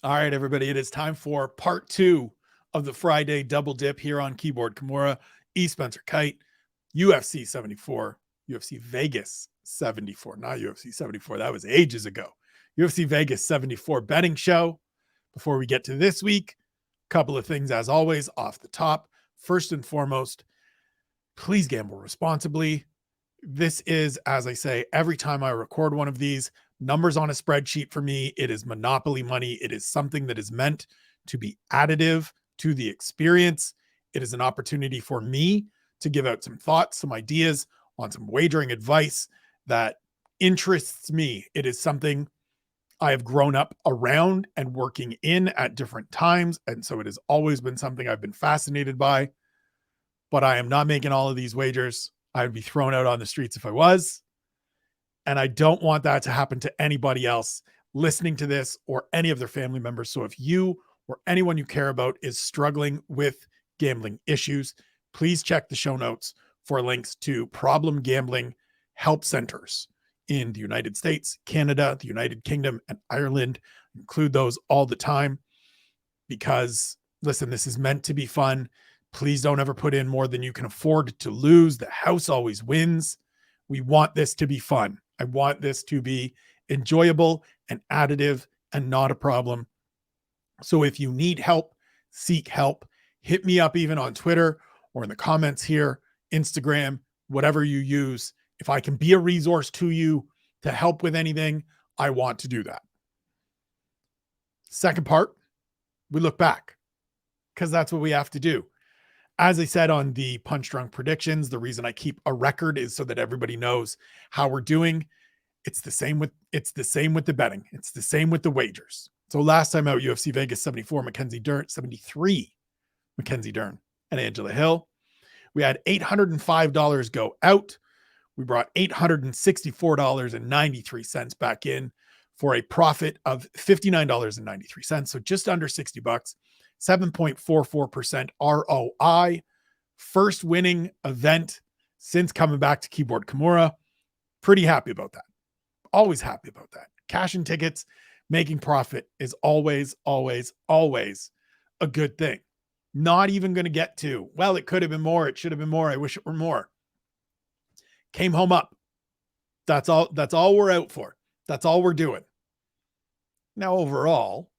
All right, everybody, it is time for part two of the Friday double dip here on Keyboard Kimura, E. Spencer Kyte, UFC 74, UFC Vegas 74, not UFC 74. That was ages ago. UFC Vegas 74 betting show. Before we get to this week, a couple of things as always off the top. First and foremost, please gamble responsibly. This is, as I say, every time I record one of these, numbers on a spreadsheet for me. It is monopoly money. It is something that is meant to be additive to the experience. It is an opportunity for me to give out some thoughts, some ideas on some wagering advice that interests me. It is something I have grown up around and working in at different times. And so it has always been something I've been fascinated by. But I am not making all of these wagers. I would be thrown out on the streets if I was. And I don't want that to happen to anybody else listening to this or any of their family members. So if you or anyone you care about is struggling with gambling issues, please check the show notes for links to problem gambling help centers in the United States, Canada, the United Kingdom, and Ireland. Include those all the time because, listen, this is meant to be fun. Please don't ever put in more than you can afford to lose. The house always wins. We want this to be fun. I want this to be enjoyable and additive and not a problem. So if you need help, seek help. Hit me up even on Twitter or in the comments here, Instagram, whatever you use. If I can be a resource to you to help with anything, I want to do that. Second part, we look back because that's what we have to do. As I said on the Punch Drunk predictions, the reason I keep a record is so that everybody knows how we're doing. It's the same with the betting. It's the same with the wagers. So last time out, UFC Vegas 74, Mackenzie Dern, 73, Mackenzie Dern and Angela Hill. We had $805 go out. We brought $864.93 back in for a profit of $59.93. So just under $60. 7.44% ROI. First winning event since coming back to Keyboard Kimura. Pretty happy about that. Always happy about that. Cashing tickets, making profit is always, always, always a good thing. Not even going to get to, well, it could have been more. It should have been more. I wish it were more. Came home up. That's all we're out for. That's all we're doing. Now, overall,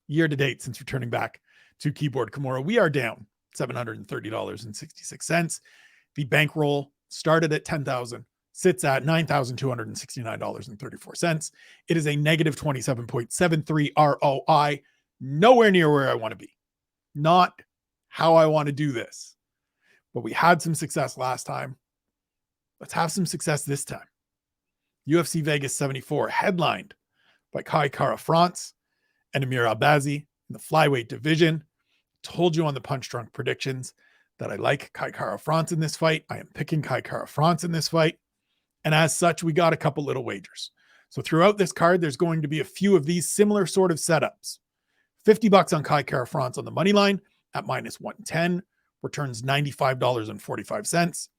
year to date since returning back to Keyboard Kimura, we are down $730.66. The bankroll started at $10,000, sits at $9,269.34. It is a negative 27.73 ROI, nowhere near where I want to be. Not how I want to do this. But we had some success last time. Let's have some success this time. UFC Vegas 74, headlined by Kai Kara France and Amir Albazi in the flyweight division. Told you on the Punch Drunk predictions that I like Kai Kara France in this fight. I am picking Kai Kara France in this fight. And as such, we got a couple little wagers. So throughout this card, there's going to be a few of these similar sort of setups. $50 on Kai Kara France on the money line at minus 110, returns $95.45.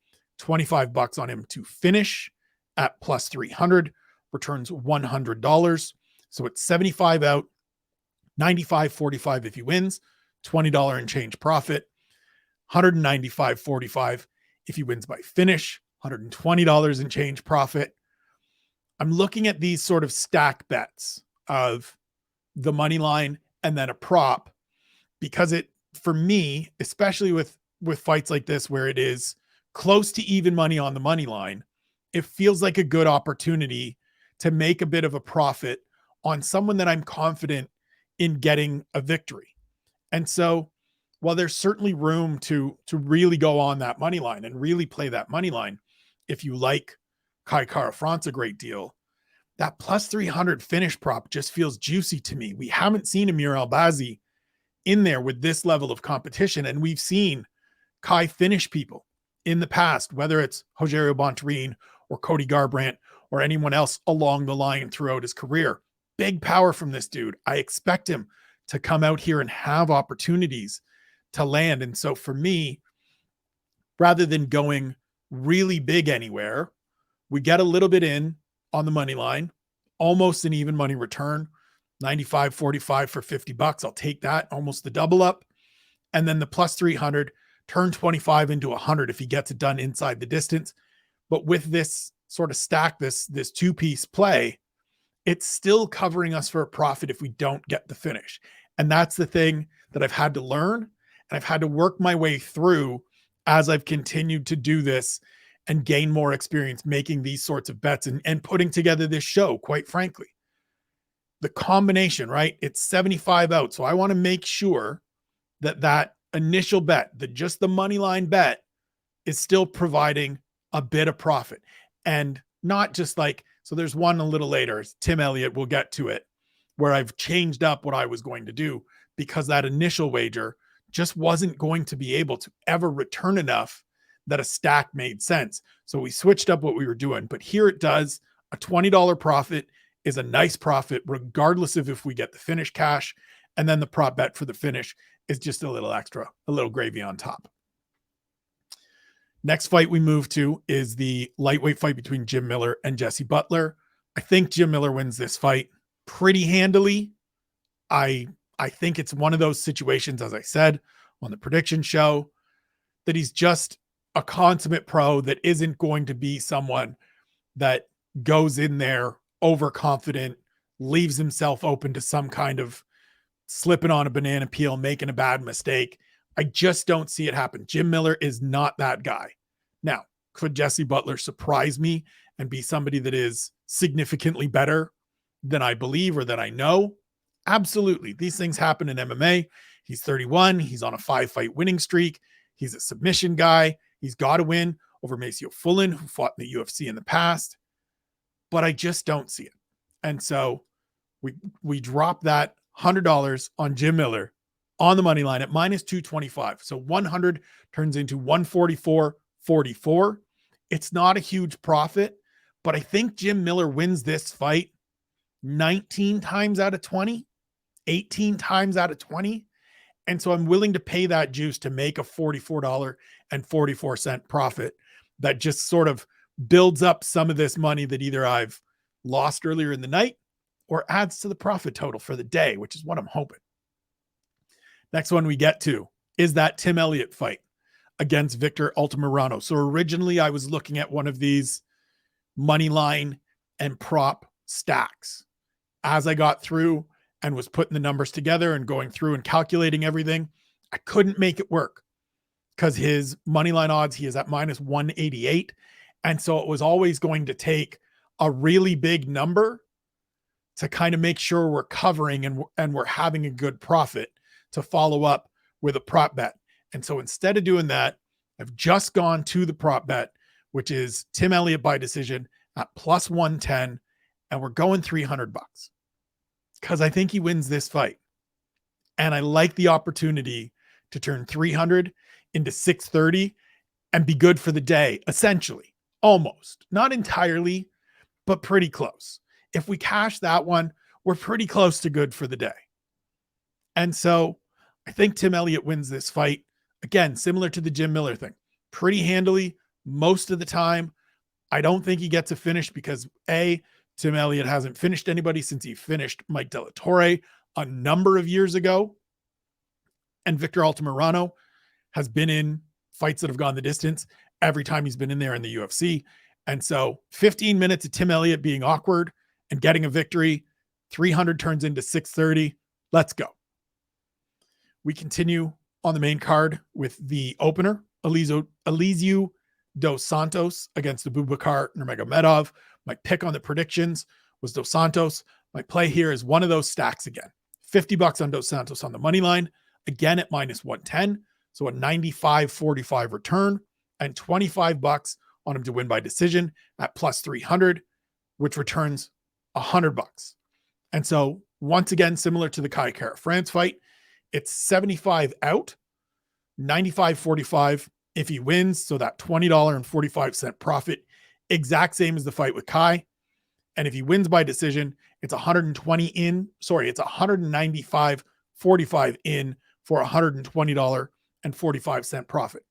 $25 on him to finish at plus 300, returns $100. So it's 75 out, 95.45 if he wins, $20 and change profit, 195.45 if he wins by finish, $120 and change profit. I'm looking at these sort of stack bets of the money line and then a prop because it, for me, especially with fights like this where it is close to even money on the money line, it feels like a good opportunity to make a bit of a profit on someone that I'm confident in getting a victory. And so while there's certainly room to really go on that money line and really play that money line, if you like Kai Kara France a great deal, that plus 300 finish prop just feels juicy to me. We haven't seen Amir Albazi in there with this level of competition, and we've seen Kai finish people in the past, whether it's Rogerio Bontorin or Cody Garbrandt or anyone else along the line throughout his career. Big power from this dude. I expect him to come out here and have opportunities to land. And so for me, rather than going really big anywhere, we get a little bit in on the money line, almost an even money return. 95.45 for $50. I'll take that, almost the double up. And then the plus 300, turn 25 into 100 if he gets it done inside the distance. But with this sort of stack, this two-piece play, it's still covering us for a profit if we don't get the finish. And that's the thing that I've had to learn, and I've had to work my way through as I've continued to do this and gain more experience making these sorts of bets and putting together this show, quite frankly. The combination, right? It's 75 out. So I want to make sure that initial bet, just the money line bet, is still providing a bit of profit. And not just like, so there's one a little later, Tim Elliott, we'll get to it, where I've changed up what I was going to do because that initial wager just wasn't going to be able to ever return enough that a stack made sense. So we switched up what we were doing. But here it does. A $20 profit is a nice profit, regardless of if we get the finish cash. And then the prop bet for the finish is just a little extra, a little gravy on top. Next fight we move to is the lightweight fight between Jim Miller and Jesse Butler. I think Jim Miller wins this fight pretty handily. I think it's one of those situations, as I said on the prediction show, that he's just a consummate pro that isn't going to be someone that goes in there overconfident, leaves himself open to some kind of slipping on a banana peel, making a bad mistake. I just don't see it happen. Jim Miller is not that guy. Now, could Jesse Butler surprise me and be somebody that is significantly better than I believe or that I know? Absolutely. These things happen in MMA. He's 31. He's on a 5-fight winning streak. He's a submission guy. He's got to win over Maceo Fullen, who fought in the UFC in the past. But I just don't see it. And so we drop that $100 on Jim Miller on the money line at minus 225. So 100 turns into 144.44. It's not a huge profit, but I think Jim Miller wins this fight 19 times out of 20, 18 times out of 20. And so I'm willing to pay that juice to make a $44.44 profit that just sort of builds up some of this money that either I've lost earlier in the night or adds to the profit total for the day, which is what I'm hoping. Next one we get to is that Tim Elliott fight against Victor Altamirano. So originally I was looking at one of these money line and prop stacks. As I got through and was putting the numbers together and going through and calculating everything, I couldn't make it work because his money line odds, he is at minus 188. And so it was always going to take a really big number to kind of make sure we're covering and we're having a good profit to follow up with a prop bet. And so instead of doing that, I've just gone to the prop bet, which is Tim Elliott by decision at plus 110. And we're going $300 because I think he wins this fight. And I like the opportunity to turn 300 into 630 and be good for the day, essentially. Almost, not entirely, but pretty close. If we cash that one, we're pretty close to good for the day. And so I think Tim Elliott wins this fight. Again, similar to the Jim Miller thing, pretty handily most of the time. I don't think he gets a finish because Tim Elliott hasn't finished anybody since he finished Mike De La Torre a number of years ago. And Victor Altamirano has been in fights that have gone the distance every time he's been in there in the UFC. And so 15 minutes of Tim Elliott being awkward and getting a victory, 300 turns into 630. Let's go. We continue on the main card with the opener, Elizeu Dos Santos against Abubakar Nurmagomedov. My pick on the predictions was Dos Santos. My play here is one of those stacks again. $50 on Dos Santos on the money line, again at minus 110. So a 95.45 return, and $25 on him to win by decision at plus 300, which returns $100. And so once again, similar to the Kai Kara France fight, it's 75 out, 95.45 if he wins. So that $20.45 profit, exact same as the fight with Kai. And if he wins by decision, it's 195.45 in for $120.45 profit.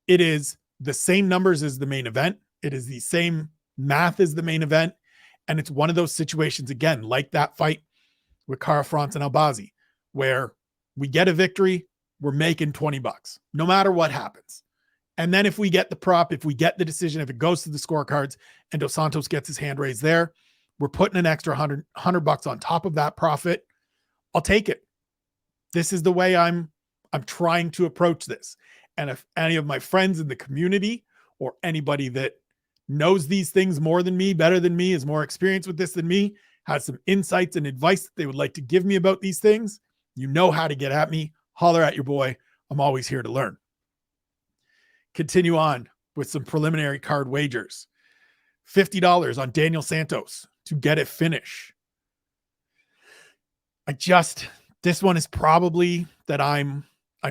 It is the same numbers as the main event. It is the same math as the main event. And it's one of those situations, again, like that fight with Kara France and Albazi, where we get a victory, we're making $20, no matter what happens. And then if we get the prop, if we get the decision, if it goes to the scorecards and Dos Santos gets his hand raised there, we're putting an extra $100 on top of that profit. I'll take it. This is the way I'm trying to approach this. And if any of my friends in the community or anybody that knows these things more than me, better than me, is more experienced with this than me, has some insights and advice that they would like to give me about these things, you know how to get at me. Holler at your boy. I'm always here to learn. Continue on with some preliminary card wagers. $50 on Daniel Santos to get it finish. This one is probably that I'm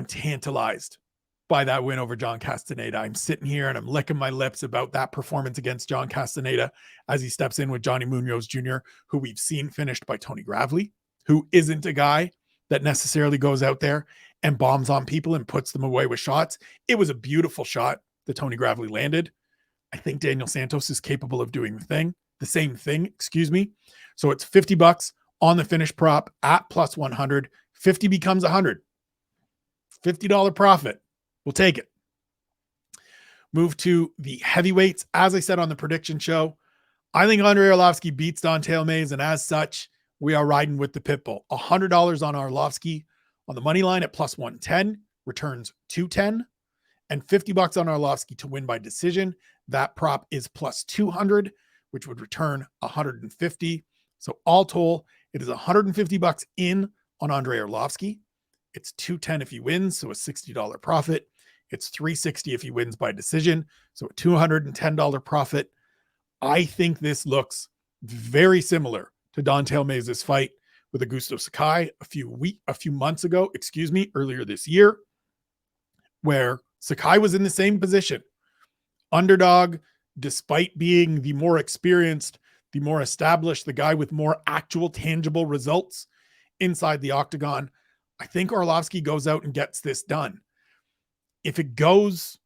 tantalized by that win over John Castaneda. I'm sitting here and I'm licking my lips about that performance against John Castaneda as he steps in with Johnny Munoz Jr., who we've seen finished by Tony Gravely, who isn't a guy that necessarily goes out there and bombs on people and puts them away with shots. It was a beautiful shot that Tony Gravely landed. I think Daniel Santos is capable of doing the same thing, So it's $50 on the finish prop at plus 100. 50 becomes 100. $50 profit. We'll take it. Move to the heavyweights. As I said on the prediction show, I think Andrei Arlovski beats Don'Tale Mayes, and as such, we are riding with the Pitbull. $100 on Arlovski on the money line at plus 110, returns 210, and $50 on Arlovski to win by decision. That prop is plus 200, which would return 150. So all told, it is $150 in on Andrei Arlovski. It's 210 if he wins, so a $60 profit. It's $360 if he wins by decision, so a $210 profit. I think this looks very similar to Don'Tale Mayes' fight with Augusto Sakai a few months ago, earlier this year, where Sakai was in the same position. Underdog, despite being the more experienced, the more established, the guy with more actual tangible results inside the octagon. I think Arlovski goes out and gets this done. If it goes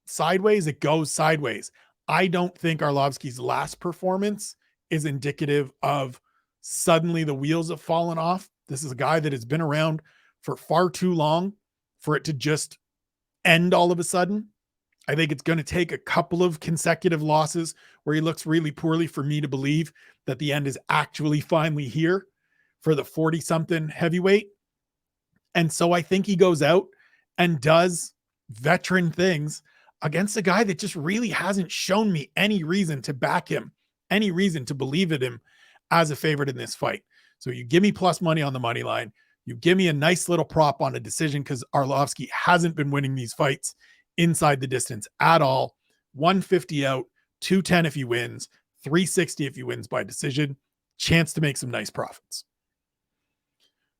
sideways, it goes sideways. I don't think Arlovski's last performance is indicative of suddenly the wheels have fallen off. This is a guy that has been around for far too long for it to just end all of a sudden. I think it's going to take a couple of consecutive losses where he looks really poorly for me to believe that the end is actually finally here for the 40-something heavyweight. And so I think he goes out and does veteran things against a guy that just really hasn't shown me any reason to back him, any reason to believe in him as a favorite in this fight. So you give me plus money on the money line. You give me a nice little prop on a decision because Arlovski hasn't been winning these fights inside the distance at all. 150 out, 210 if he wins, 360 if he wins by decision. Chance to make some nice profits.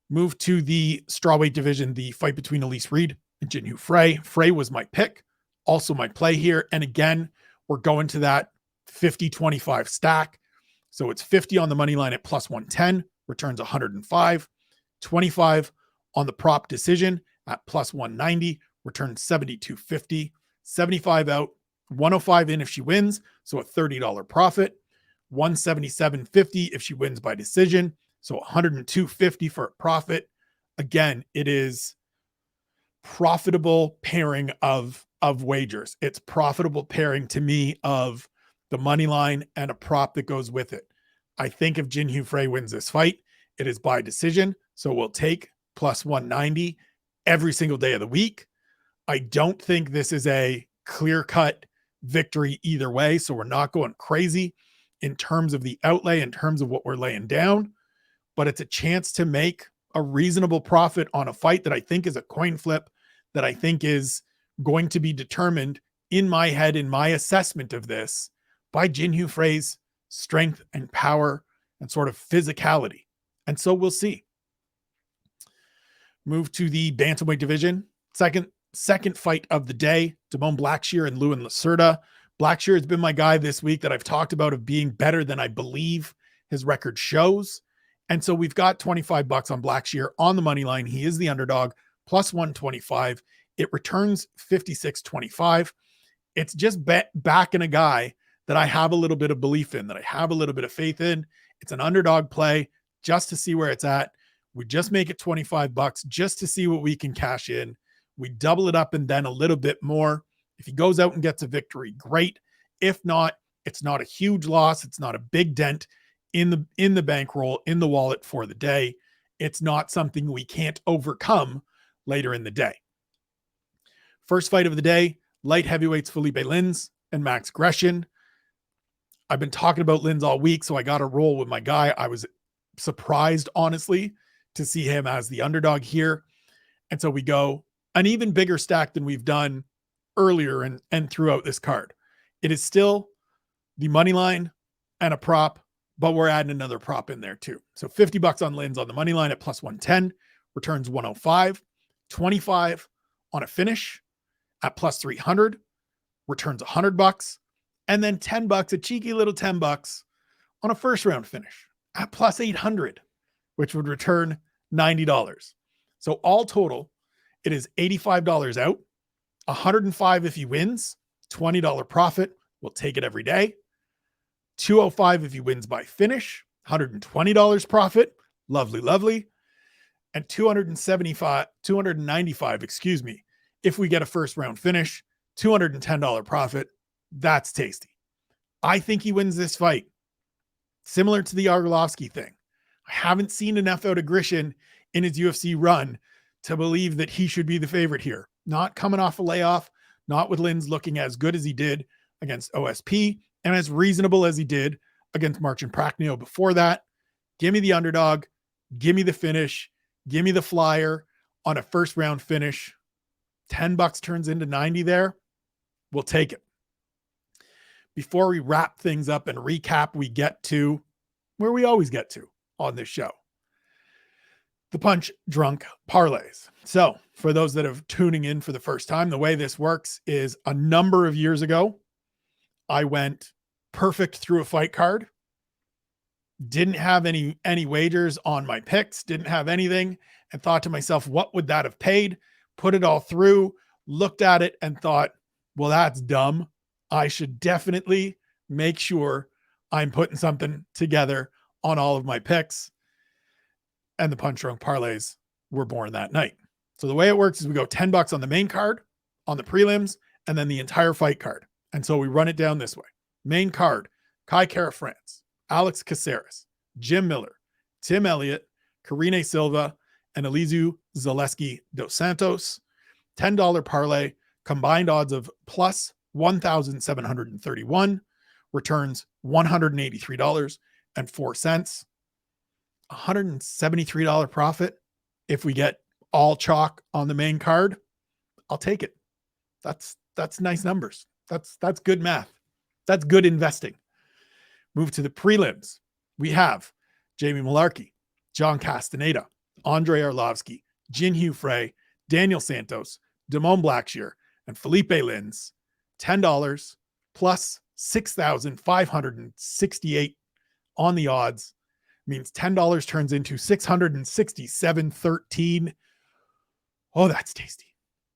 Move to the strawweight division, the fight between Elise Reed and Jinhoo Frey. Frey was my pick, also my play here. And again, we're going to that 50-25 stack. So it's 50 on the money line at plus 110, returns 105, 25 on the prop decision at plus 190, returns 72.50, 75 out, 105 in if she wins, so a $30 profit, 177.50 if she wins by decision, so 102.50 for a profit. Again, it is profitable pairing of wagers. It's profitable pairing to me of the money line and a prop that goes with it. I think if Jinhoo Frey wins this fight, it is by decision, so we'll take plus 190 every single day of the week. I don't think this is a clear-cut victory either way, so we're not going crazy in terms of the outlay, in terms of what we're laying down, but it's a chance to make a reasonable profit on a fight that I think is a coin flip, that I think is going to be determined in my head, in my assessment of this, by Jinhoo Frey's strength and power and sort of physicality. And so we'll see. Move to the bantamweight division. Second fight of the day, Damone Blackshear and Lewin Lacerda. Blackshear has been my guy this week that I've talked about of being better than I believe his record shows. And so we've got $25 on Blackshear on the money line. He is the underdog, plus 125. It returns 56.25. It's just backing a guy that I have a little bit of belief in, that I have a little bit of faith in. It's an underdog play just to see where it's at. We just make it $25 just to see what we can cash in. We double it up and then a little bit more. If he goes out and gets a victory, great. If not, it's not a huge loss. It's not a big dent in the bankroll, in the wallet for the day. It's not something we can't overcome later in the day. First fight of the day, light heavyweights Felipe Lins and Max Gresham. I've been talking about Lins all week, so I got to roll with my guy. I was surprised, honestly, to see him as the underdog here. And so we go an even bigger stack than we've done earlier and throughout this card. It is still the money line and a prop, but we're adding another prop in there too. So $50 on Lins on the money line at plus 110, returns 105, 25 on a finish at plus 300, returns $100, and then $10, a cheeky little $10 on a first round finish at plus 800, which would return $90. So all total, it is $85 out, $105 if he wins, $20 profit. We'll take it every day. $205 if he wins by finish, $120 profit. Lovely, lovely. And $295, excuse me, if we get a first round finish, $210 profit. That's tasty. I think he wins this fight. Similar to the Arlovsky thing. I haven't seen enough out of Grisham in his UFC run to believe that he should be the favorite here. Not coming off a layoff, not with Lins looking as good as he did against OSP and as reasonable as he did against Marcin Prachnio before that. Give me the underdog. Give me the finish. Give me the flyer on a first round finish. $10 turns into 90 there. We'll take it. Before we wrap things up and recap, we get to where we always get to on this show. The punch drunk parlays. So for those that are tuning in for the first time, the way this works is a number of years ago, I went perfect through a fight card. Didn't have any wagers on my picks, didn't have anything, and thought to myself, what would that have paid? Put it all through, looked at it and thought, well, that's dumb. I should definitely make sure I'm putting something together on all of my picks. And the punch drunk parlays were born that night. So the way it works is we go $10 on the main card, on the prelims, and then the entire fight card. And so we run it down this way. Main card, Kyte Kara-France, Alex Caceres, Jim Miller, Tim Elliott, Karine Silva, and Elizeu Zaleski dos Santos. $10 parlay, combined odds of plus 1,731, returns $183.04. $173 profit if we get all chalk on the main card. I'll take it. That's nice numbers. That's good math. That's good investing. Move to the prelims. We have Jamie Mullarkey, John Castaneda, Andre Arlovsky, Jinhyu Frey, Daniel Santos, Damone Blackshear, and Felipe Lins. $10 plus 6,568 on the odds means $10 turns into $667.13. Oh, that's tasty.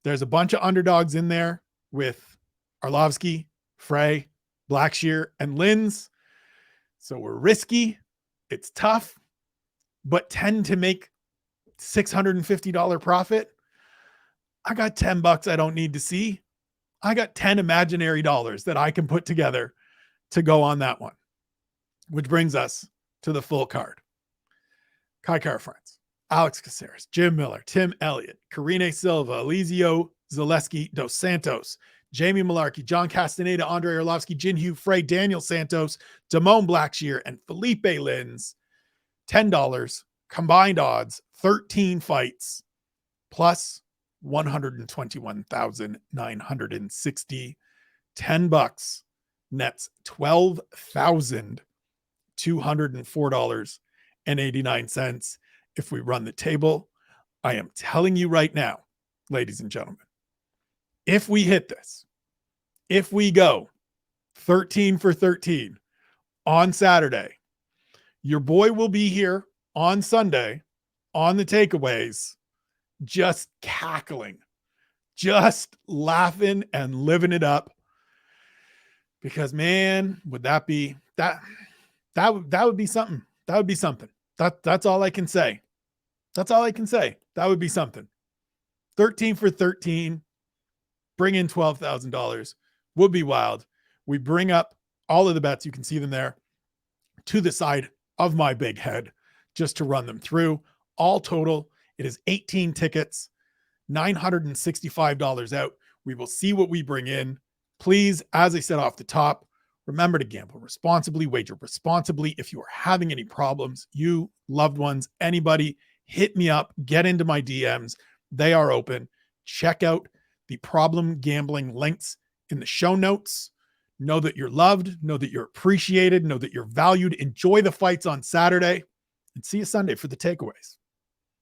There's a bunch of underdogs in there with Arlovsky, Frey, Blackshear, and Lins. So we're risky. It's tough, but tend to make $650 profit. I got $10 I don't need to see. I got 10 imaginary dollars that I can put together to go on that one, which brings us to the full card. Kyte Kara-France, Alex Caceres, Jim Miller, Tim Elliott, Karine Silva, Elizeu Zaleski dos Santos, Jamie Mullarkey, John Castaneda, Andre Arlovsky, Jinhyu Frey, Daniel Santos, Damone Blackshear, and Felipe Lins. $10, combined odds, 13 fights, plus 121,960. $10 nets $12,204.89. If we run the table, I am telling you right now, ladies and gentlemen, if we hit this, if we go 13 for 13 on Saturday, your boy will be here on Sunday on the takeaways, just cackling, just laughing and living it up. Because, man, would that be that would be something. That would be something. That's all I can say. That's all I can say. That would be something. 13 for 13, bring in $12,000 would be wild. We bring up all of the bets. You can see them there to the side of my big head just to run them through. All total, it is 18 tickets, $965 out. We will see what we bring in. Please, as I said off the top, remember to gamble responsibly, wager responsibly. If you are having any problems, you, loved ones, anybody, hit me up, get into my DMs. They are open. Check out the problem gambling links in the show notes. Know that you're loved, know that you're appreciated, know that you're valued. Enjoy the fights on Saturday, and see you Sunday for the takeaways.